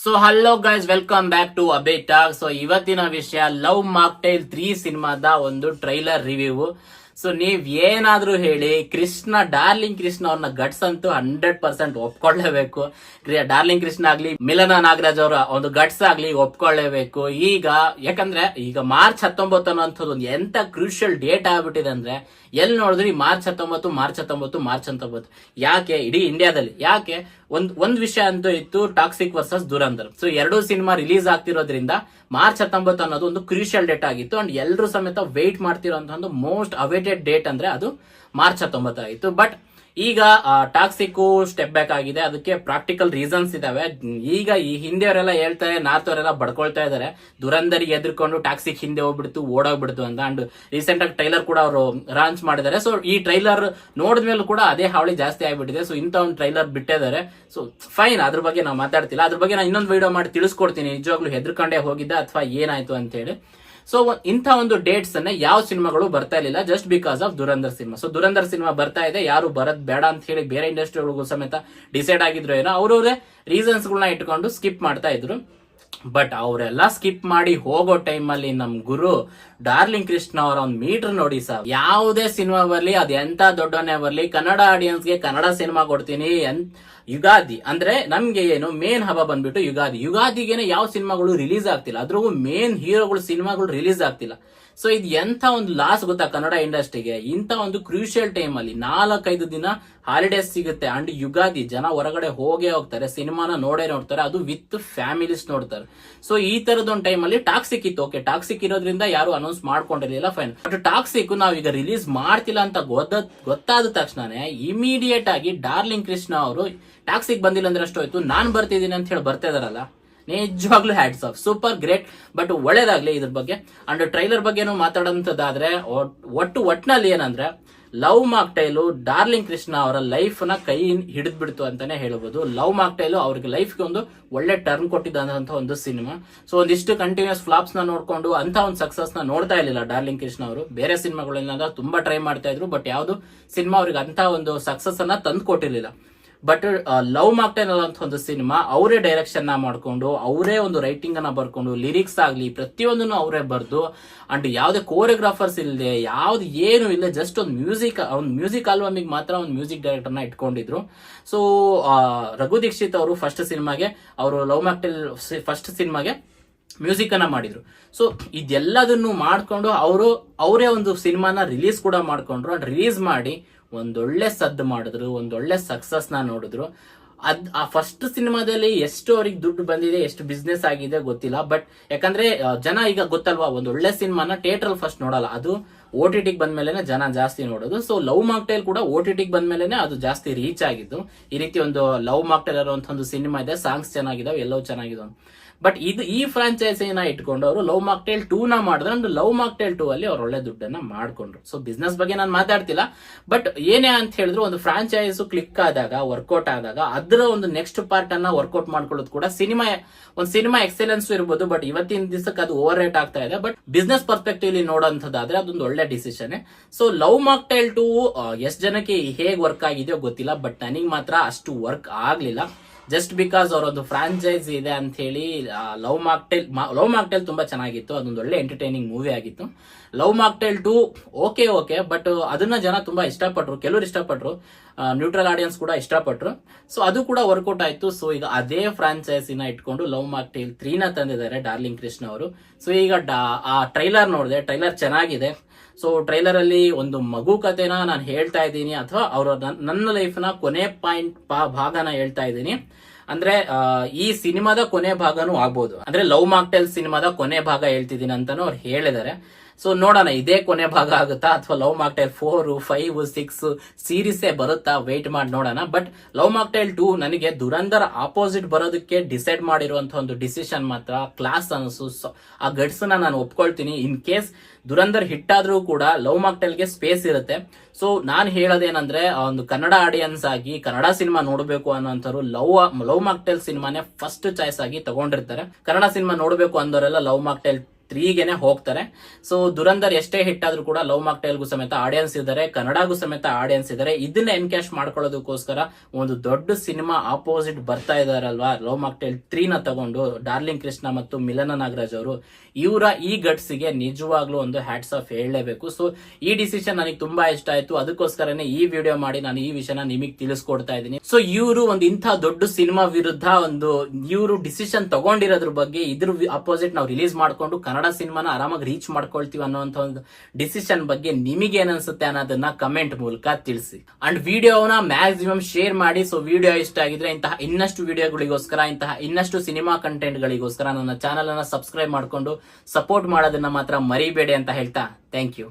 So hello guys, welcome back to Abe talk. So ಇವತ್ತಿನ ವಿಷಯ love mocktail 3 ಸಿನಿಮಾದ ಒಂದು ಟ್ರೈಲರ್ ರಿವ್ಯೂ. ಸೊ ನೀವ್ ಏನಾದ್ರೂ ಹೇಳಿ, ಡಾರ್ಲಿಂಗ್ ಕೃಷ್ಣ ಅವ್ರನ್ನ ಗಟ್ಸ್ ಅಂತೂ 100% ಒಪ್ಕೊಳ್ಳೇಬೇಕು. ಡಾರ್ಲಿಂಗ್ ಕೃಷ್ಣ ಆಗ್ಲಿ, ಮಿಲನ ನಾಗರಾಜ್ ಅವರ ಒಂದು ಗಟ್ಸ್ ಆಗ್ಲಿ ಒಪ್ಕೊಳ್ಳೇಬೇಕು. ಯಾಕಂದ್ರೆ ಈಗ ಮಾರ್ಚ್ 19 ಅನ್ನೋಂಥದ್ದು ಒಂದು ಎಂತ ಕ್ರೂಷಿಯಲ್ ಡೇಟ್ ಆಗ್ಬಿಟ್ಟಿದೆ ಅಂದ್ರೆ, ಎಲ್ಲಿ ನೋಡಿದ್ರಿ ಮಾರ್ಚ್ 19 ಯಾಕೆ ಇಡೀ ಇಂಡಿಯಾದಲ್ಲಿ ಯಾಕೆ ಒಂದ್ ವಿಷಯ ಅಂತೂ ಇತ್ತು, ಟಾಕ್ಸಿಕ್ ವರ್ಸಸ್ ದುರಂಧರ್. ಸೊ ಎರಡೂ ಸಿನಿಮಾ ರಿಲೀಸ್ ಆಗ್ತಿರೋದ್ರಿಂದ ಮಾರ್ಚ್ 19 ಅನ್ನೋದು ಒಂದು ಕ್ರೂಷಿಯಲ್ ಡೇಟ್ ಆಗಿತ್ತು. ಅಂಡ್ ಎಲ್ಲರೂ ಸಮೇತ ವೇಟ್ ಮಾಡ್ತಿರೋಂತ ಒಂದು ಮೋಸ್ಟ್ ಅವೇಟೆಡ್ ಡೇಟ್ ಅಂದ್ರೆ ಅದು ಮಾರ್ಚ್ 19 ಆಗಿತ್ತು. ಬಟ್ ಈಗ ಟಾಕ್ಸಿಕ್ ಸ್ಟೆಪ್ ಬ್ಯಾಕ್ ಆಗಿದೆ. ಅದಕ್ಕೆ ಪ್ರಾಕ್ಟಿಕಲ್ ರೀಸನ್ಸ್ ಇದಾವೆ. ಈಗ ಈ ಹಿಂದೆಯವರೆಲ್ಲ ಹೇಳ್ತಾರೆ, ನಾರ್ತ್ ಅವರೆಲ್ಲ ಬಡ್ಕೊಳ್ತಾ ಇದಾರೆ, ದುರಂಧರಿಗೆ ಎದ್ರಕೊಂಡು ಟಾಕ್ಸಿಕ್ ಹಿಂದೆ ಹೋಗ್ಬಿಡ್ತು, ಓಡೋಗ್ಬಿಡ್ತು ಅಂತ. ಅಂಡ್ ರೀಸೆಂಟ್ ಆಗಿ ಟ್ರೈಲರ್ ಕೂಡ ಅವರು ಲಾಂಚ್ ಮಾಡಿದ್ದಾರೆ. ಸೊ ಈ ಟ್ರೈಲರ್ ನೋಡಿದ್ಮೇಲೂ ಕೂಡ ಅದೇ ಹಾವಳಿ ಜಾಸ್ತಿ ಆಗ್ಬಿಟ್ಟಿದೆ. ಸೊ ಇಂಥ ಒಂದು ಟ್ರೈಲರ್ ಬಿಟ್ಟಿದ್ದಾರೆ. ಸೊ ಫೈನ್, ಅದ್ರ ಬಗ್ಗೆ ನಾವು ಮಾತಾಡ್ತಿಲ್ಲ. ಅದ್ರ ಬಗ್ಗೆ ನಾನು ಇನ್ನೊಂದು ವಿಡಿಯೋ ಮಾಡಿ ತಿಳಿಸ್ಕೊಡ್ತೀನಿ, ನಿಜವಾಗ್ಲೂ ಹೆದರ್ಕೊಂಡೇ ಹೋಗಿದ್ದ ಅಥವಾ ಏನಾಯ್ತು ಅಂತ ಹೇಳಿ. ಸೊ ಇಂಥ ಒಂದು ಡೇಟ್ಸ್ ಅನ್ನ ಯಾವ ಸಿನಿಮಾಗಳು ಬರ್ತಾ ಇರಲಿಲ್ಲ, ಜಸ್ಟ್ ಬಿಕಾಸ್ ಆಫ್ ದುರಂಧರ್ ಸಿನಿಮಾ. ಸೊ ದುರಂಧರ್ ಸಿನಿಮಾ ಬರ್ತಾ ಇದೆ, ಯಾರು ಬರದ್ ಬೇಡ ಅಂತ ಹೇಳಿ ಬೇರೆ ಇಂಡಸ್ಟ್ರಿಗಳಿಗೂ ಸಮೇತ ಡಿಸೈಡ್ ಆಗಿದ್ರು ಏನೋ, ಅವ್ರವ್ರೆ ರೀಸನ್ಸ್ ಗಳನ್ನ ಇಟ್ಕೊಂಡು ಸ್ಕಿಪ್ ಮಾಡ್ತಾ ಇದ್ರು. ಬಟ್ ಅವರೆಲ್ಲ ಸ್ಕಿಪ್ ಮಾಡಿ ಹೋಗೋ ಟೈಮ್ ಅಲ್ಲಿ ನಮ್ ಗುರು ಡಾರ್ಲಿಂಗ್ ಕೃಷ್ಣ ಅವರ ಒಂದು ಮೀಟರ್ ನೋಡಿ ಸರ್. ಯಾವುದೇ ಸಿನಿಮಾ ಬರ್ಲಿ, ಅದ್ ಎಂತ ದೊಡ್ಡವನೇ ಬರ್ಲಿ, ಕನ್ನಡ ಆಡಿಯನ್ಸ್ಗೆ ಕನ್ನಡ ಸಿನಿಮಾ ಕೊಡ್ತೀನಿ. ಯುಗಾದಿ ಅಂದ್ರೆ ನಮ್ಗೆ ಏನು ಮೇನ್ ಹಬ್ಬ ಬಂದ್ಬಿಟ್ಟು ಯುಗಾದಿಗೇನೆ ಯಾವ ಸಿನಿಮಾಗಳು ರಿಲೀಸ್ ಆಗ್ತಿಲ್ಲ, ಅದ್ರಿಗೂ ಮೇನ್ ಹೀರೋಗಳು ಸಿನಿಮಾಗಳು ರಿಲೀಸ್ ಆಗ್ತಿಲ್ಲ. ಸೊ ಇದು ಎಂತ ಒಂದು ಲಾಸ್ ಗೊತ್ತಾ ಕನ್ನಡ ಇಂಡಸ್ಟ್ರಿಗೆ. ಇಂತ ಒಂದು ಕ್ರೂಷಿಯಲ್ ಟೈಮ್ ಅಲ್ಲಿ 4-5 ದಿನ ಹಾಲಿಡೇಸ್ ಸಿಗುತ್ತೆ. ಅಂಡ್ ಯುಗಾದಿ ಜನ ಹೊರಗಡೆ ಹೋಗ್ತಾರೆ, ಸಿನಿಮಾನ ನೋಡ್ತಾರೆ, ಅದು ವಿತ್ ಫ್ಯಾಮಿಲೀಸ್ ನೋಡ್ತಾರೆ. ಸೊ ಈ ತರದೊಂದು ಟೈಮ್ ಅಲ್ಲಿ ಟಾಕ್ಸಿಕ್ ಇತ್ತು. ಓಕೆ, ಟಾಕ್ಸಿಕ್ ಇರೋದ್ರಿಂದ ಯಾರು ಅನೌನ್ಸ್ ಮಾಡ್ಕೊಂಡಿರ್ಲಿಲ್ಲ, ಫೈನ್. ಬಟ್ ಟಾಕ್ಸಿಕ್ ನಾವೀಗ ರಿಲೀಸ್ ಮಾಡ್ತಿಲ್ಲ ಅಂತ ಗೊತ್ತಾದ ತಕ್ಷಣನೇ ಇಮಿಡಿಯೇಟ್ ಆಗಿ ಡಾರ್ಲಿಂಗ್ ಕೃಷ್ಣ ಅವರು ಟಾಕ್ಸಿಕ್ ಬಂದಿಲ್ಲ ಅಂದ್ರೆ ಅಷ್ಟು ಹೋಯ್ತು, ನಾನ್ ಬರ್ತಿದ್ದೀನಿ ಅಂತ ಹೇಳಿ ಬರ್ತಾ ಇದಾರಲ್ಲ, ನಿಜವಾಗ್ಲೂ hats off, super great. But ಒಳ್ಳೇದಾಗ್ಲಿ ಇದ್ರ ಬಗ್ಗೆ. ಅಂಡ್ ಟ್ರೈಲರ್ ಬಗ್ಗೆನೂ ಮಾತಾಡೋಂಥದ್ದಾದ್ರೆ ಒಟ್ನಲ್ಲಿ ಏನಂದ್ರೆ, ಲವ್ ಮಾಕ್ಟೈಲು ಡಾರ್ಲಿಂಗ್ ಕೃಷ್ಣ ಅವರ ಲೈಫ್ ನ ಕೈ ಹಿಡಿದ್ ಬಿಡ್ತು ಅಂತಾನೆ ಹೇಳ್ಬೋದು. ಲವ್ ಮಾಕ್ಟೈಲು ಅವ್ರಿಗೆ ಲೈಫ್ಗೆ ಒಂದು ಒಳ್ಳೆ ಟರ್ನ್ ಕೊಟ್ಟಿದ್ದಂತ ಒಂದು ಸಿನಿಮಾ. ಸೊ ಒಂದಿಷ್ಟು ಕಂಟಿನ್ಯೂಸ್ ಫ್ಲಾಪ್ಸ್ ನ ನೋಡ್ಕೊಂಡು ಅಂತ ಒಂದು ಸಕ್ಸಸ್ ನ ನೋಡ್ತಾ ಇರ್ಲಿಲ್ಲ ಡಾರ್ಲಿಂಗ್ ಕೃಷ್ಣ ಅವರು. ಬೇರೆ ಸಿನಿಮಾಗಳನ್ನ ತುಂಬಾ ಟ್ರೈ ಮಾಡ್ತಾ ಇದ್ರು, ಬಟ್ ಯಾವ್ದು ಸಿನಿಮಾ ಅವ್ರಿಗೆ ಅಂತ ಒಂದು ಸಕ್ಸಸ್ ಅನ್ನ ತಂದು ಕೊಟ್ಟಿರ್ಲಿಲ್ಲ. ಬಟ್ ಲವ್ ಮಾಕ್ಟೈಲ್ ಅಂತ ಒಂದು ಸಿನಿಮಾ ಅವರೇ ಡೈರೆಕ್ಷನ್ ನ ಮಾಡ್ಕೊಂಡು, ಅವರೇ ಒಂದು ರೈಟಿಂಗ್ ಅನ್ನ ಬರ್ಕೊಂಡು, ಲಿರಿಕ್ಸ್ ಆಗ್ಲಿ ಪ್ರತಿಯೊಂದನ್ನು ಅವರೇ ಬರ್ದು, ಅಂಡ್ ಯಾವ್ದೇ ಕೋರಿಯೋಗ್ರಾಫರ್ಸ್ ಇಲ್ಲದೆ, ಯಾವ್ದು ಏನು ಇಲ್ಲ, ಜಸ್ಟ್ ಒಂದು ಮ್ಯೂಸಿಕ್ ಆಲ್ಬಮಿಗೆ ಮಾತ್ರ ಒಂದು ಮ್ಯೂಸಿಕ್ ಡೈರೆಕ್ಟರ್ ನ ಇಟ್ಕೊಂಡಿದ್ರು. ಸೊ ರಘು ದೀಕ್ಷಿತ್ ಅವರು ಫಸ್ಟ್ ಸಿನಿಮಾಗೆ, ಅವರು ಲವ್ ಮಾಕ್ಟೈಲ್ ಫಸ್ಟ್ ಸಿನಿಮಾಗೆ ಮ್ಯೂಸಿಕ್ ಅನ್ನ ಮಾಡಿದ್ರು. ಸೊ ಇದೆಲ್ಲದನ್ನು ಮಾಡ್ಕೊಂಡು ಅವರೇ ಒಂದು ಸಿನಿಮಾನ ರಿಲೀಸ್ ಕೂಡ ಮಾಡ್ಕೊಂಡ್ರು. ಅಂಡ್ ರಿಲೀಸ್ ಮಾಡಿ ಒಂದೊಳ್ಳೆ ಸದ್ದು ಮಾಡಿದ್ರು, ಒಂದೊಳ್ಳೆ ಸಕ್ಸಸ್ ನ ನೋಡಿದ್ರು. ಆ ಫಸ್ಟ್ ಸಿನಿಮಾದಲ್ಲಿ ಎಷ್ಟು ಅವ್ರಿಗೆ ದುಡ್ಡು ಬಂದಿದೆ, ಎಷ್ಟು ಬಿಸ್ನೆಸ್ ಆಗಿದೆ ಗೊತ್ತಿಲ್ಲ. ಬಟ್ ಯಾಕಂದ್ರೆ ಜನ ಈಗ ಗೊತ್ತಲ್ವಾ, ಒಂದು ಒಳ್ಳೆ ಸಿನಿಮಾನ ಥಿಯೇಟರ್ ಫಸ್ಟ್ ನೋಡಲ್ಲ, ಅದು OTT ಬಂದ್ಮೇಲೆ ಜನ ಜಾಸ್ತಿ ನೋಡೋದು. ಸೊ ಲವ್ ಮಾಕ್ಟೈಲ್ ಕೂಡ OTT ಬಂದ್ಮೇಲೆ ಅದು ಜಾಸ್ತಿ ರೀಚ್ ಆಗಿದ್ದು. ಈ ರೀತಿ ಒಂದು ಲವ್ ಮಾಕ್ಟೈಲ್ ಅನ್ನುವಂಥ ಒಂದು ಸಿನಿಮಾ ಇದೆ, ಸಾಂಗ್ಸ್ ಚೆನ್ನಾಗಿದಾವೆ, ಎಲ್ಲವೂ ಚೆನ್ನಾಗಿದಾವೆ. ಬಟ್ ಈ ಫ್ರಾಂಚೈಸಿನ ಇಟ್ಕೊಂಡು ಅವರು ಲವ್ ಮಾಕ್ಟೈಲ್ 2 ನ ಮಾಡಿದ್ರು. ಅಂಡ್ ಲವ್ ಮಾಕ್ಟೈಲ್ 2 ಅಲ್ಲಿ ಅವ್ರು ಒಳ್ಳೆ ದುಡ್ಡನ್ನ ಮಾಡ್ಕೊಂಡ್ರು. ಸೊ ಬಿಸ್ನೆಸ್ ಬಗ್ಗೆ ನಾನು ಮಾತಾಡ್ತಿಲ್ಲ, ಬಟ್ ಏನೇ ಅಂತ ಹೇಳಿದ್ರು, ಒಂದು ಫ್ರಾಂಚೈಸ್ ಕ್ಲಿಕ್ ಆದಾಗ, ವರ್ಕೌಟ್ ಆದಾಗ, ಅದರ ಒಂದು ನೆಕ್ಸ್ಟ್ ಪಾರ್ಟ್ ಅನ್ನ ವರ್ಕೌಟ್ ಮಾಡ್ಕೊಳ್ಳೋದು ಕೂಡ ಸಿನಿಮಾ ಎಕ್ಸಲೆನ್ಸ್ ಇರ್ಬೋದು. ಬಟ್ ಇವತ್ತಿನ ದಿವಸಕ್ಕೆ ಅದು ಓವರ್ ರೇಟ್ ಆಗ್ತಾ ಇದೆ. ಬಟ್ ಬಿಸ್ನೆಸ್ ಪರ್ಸ್ಪೆಕ್ಟಿವ್ ಇಲ್ಲಿ ನೋಡೋಂಥದ್ದಾದ್ರೆ ಅದೊಂದು ಒಳ್ಳೆ ಡಿಸಿಷನ್. ಸೊ ಲವ್ ಮಾಕ್ಟೈಲ್ 2 ಎಷ್ಟು ಜನಕ್ಕೆ ಹೇಗ್ ವರ್ಕ್ ಆಗಿದೆಯೋ ಗೊತ್ತಿಲ್ಲ, ಬಟ್ ನನಗೆ ಮಾತ್ರ ಅಷ್ಟು ವರ್ಕ್ ಆಗ್ಲಿಲ್ಲ. ಜಸ್ಟ್ ಬಿಕಾಸ್ ಅವರೊಂದು ಫ್ರಾಂಚೈಸ್ ಇದೆ ಅಂತ ಹೇಳಿ. ಲವ್ ಮಾಕ್ಟೈಲ್ ತುಂಬಾ ಚೆನ್ನಾಗಿತ್ತು, ಅದೊಂದು ಒಳ್ಳೆ ಎಂಟರ್ಟೈನಿಂಗ್ ಮೂವಿ ಆಗಿತ್ತು. ಲವ್ ಮಾಕ್ಟೈಲ್ 2 ಓಕೆ, ಬಟ್ ಅದನ್ನ ಜನ ತುಂಬಾ ಇಷ್ಟಪಟ್ರು, ಕೆಲವರು ಇಷ್ಟಪಟ್ರು, ನ್ಯೂಟ್ರಲ್ ಆಡಿಯನ್ಸ್ ಕೂಡ ಇಷ್ಟಪಟ್ರು. ಸೊ ಅದು ಕೂಡ ವರ್ಕೌಟ್ ಆಯ್ತು. ಸೊ ಈಗ ಅದೇ ಫ್ರಾಂಚೈಸಿನ ಇಟ್ಕೊಂಡು ಲವ್ ಮಾಕ್ಟೈಲ್ 3 ನ ತಂದಿದ್ದಾರೆ ಡಾರ್ಲಿಂಗ್ ಕೃಷ್ಣ ಅವರು. ಸೊ ಈಗ ಆ ಟ್ರೈಲರ್ ನೋಡಿದೆ, ಟ್ರೈಲರ್ ಚೆನ್ನಾಗಿದೆ. ಸೊ ಟ್ರೈಲರ್ ಅಲ್ಲಿ ಒಂದು ಮಗು ಕಥೆನ ನಾನು ಹೇಳ್ತಾ ಇದ್ದೀನಿ, ಅಥವಾ ನನ್ನ ಲೈಫ್ ನ ಕೊನೆ ಭಾಗನ ಹೇಳ್ತಾ ಇದ್ದೀನಿ. ಅಂದ್ರೆ ಈ ಸಿನಿಮಾದ ಕೊನೆ ಭಾಗನೂ ಆಗ್ಬೋದು, ಅಂದ್ರೆ ಲವ್ ಮಾಕ್ಟೈಲ್ ಸಿನಿಮಾದ ಕೊನೆ ಭಾಗ ಹೇಳ್ತಿದ್ದೀನಿ ಅಂತಾನು ಅವ್ರು ಹೇಳಿದ್ದಾರೆ. ಸೊ ನೋಡೋಣ, ಇದೇ ಕೊನೆ ಭಾಗ ಆಗುತ್ತಾ ಅಥವಾ ಲವ್ ಮಾಕ್ಟೈಲ್ 4, 5, 6 ಸೀರೀಸೇ ಬರುತ್ತಾ, ವೇಟ್ ಮಾಡಿ ನೋಡೋಣ. ಬಟ್ ಲವ್ ಮಾಕ್ಟೈಲ್ 2 ನನಗೆ ದುರಂಧರ್ ಆಪೋಸಿಟ್ ಬರೋದಕ್ಕೆ ಡಿಸೈಡ್ ಮಾಡಿರುವಂತಹ ಒಂದು ಡಿಸಿಷನ್ ಮಾತ್ರ ಕ್ಲಾಸ್ ಅನಿಸು. ಆ ಗಟ್ಸ್ ನಾನು ಒಪ್ಕೊಳ್ತೀನಿ. ಇನ್ ಕೇಸ್ ದುರಂಧರ್ ಹಿಟ್ ಆದ್ರೂ ಕೂಡ ಲವ್ ಮಾಕ್ಟೈಲ್ಗೆ ಸ್ಪೇಸ್ ಇರುತ್ತೆ. ಸೊ ನಾನು ಹೇಳೋದೇನಂದ್ರೆ, ಒಂದು ಕನ್ನಡ ಆಡಿಯನ್ಸ್ ಆಗಿ ಕನ್ನಡ ಸಿನಿಮಾ ನೋಡಬೇಕು ಅನ್ನೋಂಥವ್ರು ಲವ್ ಮಾಕ್ಟೈಲ್ ಸಿನಿಮಾನೇ ಫಸ್ಟ್ ಚಾಯ್ಸ್ ಆಗಿ ತಗೊಂಡಿರ್ತಾರೆ. ಕನ್ನಡ ಸಿನಿಮಾ ನೋಡಬೇಕು ಅಂದವರೆಲ್ಲ ಲವ್ ಮಾಕ್ಟೈಲ್ 3ಗೆನೆ ಹೋಗ್ತಾರೆ. ಸೊ ದುರಂಧರ್ ಎಷ್ಟೇ ಹಿಟ್ ಆದ್ರೂ ಕೂಡ ಲವ್ ಮಾಕ್ಟೈಲ್ಗೂ ಸಮೇತ ಆಡಿಯನ್ಸ್ ಇದ್ದಾರೆ, ಕನ್ನಡಗೂ ಸಮೇತ ಆಡಿಯನ್ಸ್ ಇದ್ದಾರೆ. ಇದನ್ನ ಎನ್ಕ್ಯಾಶ್ ಮಾಡ್ಕೊಳ್ಳೋದಕ್ಕೋಸ್ಕರ ಒಂದು ದೊಡ್ಡ ಸಿನಿಮಾ ಆಪೋಸಿಟ್ ಬರ್ತಾ ಇದಾರಲ್ವಾ, ಲವ್ ಮಾಕ್ಟೈಲ್ 3ನ ತಗೊಂಡು ಡಾರ್ಲಿಂಗ್ ಕೃಷ್ಣ ಮತ್ತು ಮಿಲನ ನಾಗರಾಜ್ ಅವರು, ಇವರ ಈ ಗಟ್ಸ್ಗೆ ನಿಜವಾಗ್ಲೂ ಒಂದು ಹ್ಯಾಟ್ಸ್ ಆಫ್ ಹೇಳಲೇಬೇಕು. ಸೊ ಈ ಡಿಸಿಷನ್ ನನಗೆ ತುಂಬಾ ಇಷ್ಟ ಆಯ್ತು, ಅದಕ್ಕೋಸ್ಕರನೇ ಈ ವಿಡಿಯೋ ಮಾಡಿ ನಾನು ಈ ವಿಷಯನ ನಿಮಗೆ ತಿಳಿಸ್ಕೊಡ್ತಾ ಇದ್ದೀನಿ. ಸೊ ಇವರು ಒಂದು ಇಂಥ ದೊಡ್ಡ ಸಿನಿಮಾ ವಿರುದ್ಧ ಒಂದು ಇವರು ಡಿಸಿಷನ್ ತಗೊಂಡಿರೋದ್ರ ಬಗ್ಗೆ, ಇದ್ರ ಅಪೋಸಿಟ್ ನಾವು ರಿಲೀಸ್ ಮಾಡ್ಕೊಂಡು ಕನ್ನಡ ಸಿನಿಮಾನ ಆರಾಮಾಗಿ ರೀಚ್ ಮಾಡ್ಕೊಳ್ತೀವಿ ಅನ್ನೋಂಥ ಒಂದು ಡಿಸಿಷನ್ ಬಗ್ಗೆ ನಿಮಗೆ ಏನನ್ಸುತ್ತೆ ಅನ್ನೋದನ್ನ ಕಮೆಂಟ್ ಮೂಲಕ ತಿಳಿಸಿ. ಅಂಡ್ ವಿಡಿಯೋನ ಮ್ಯಾಕ್ಸಿಮಮ್ ಶೇರ್ ಮಾಡಿ. ಸೊ ವಿಡಿಯೋ ಇಷ್ಟ ಆಗಿದ್ರೆ ಇಂತಹ ಇನ್ನಷ್ಟು ವಿಡಿಯೋಗಳಿಗೋಸ್ಕರ, ಇಂತಹ ಇನ್ನಷ್ಟು ಸಿನಿಮಾ ಕಂಟೆಂಟ್ ಗಳಿಗೋಸ್ಕರ ನನ್ನ ಚಾನಲ್ ಅನ್ನ ಸಬ್ಸ್ಕ್ರೈಬ್ ಮಾಡ್ಕೊಂಡು ಸಪೋರ್ಟ್ ಮಾಡೋದನ್ನ ಮಾತ್ರ ಮರಿಬೇಡಿ ಅಂತ ಹೇಳ್ತಾ ಥ್ಯಾಂಕ್ ಯು.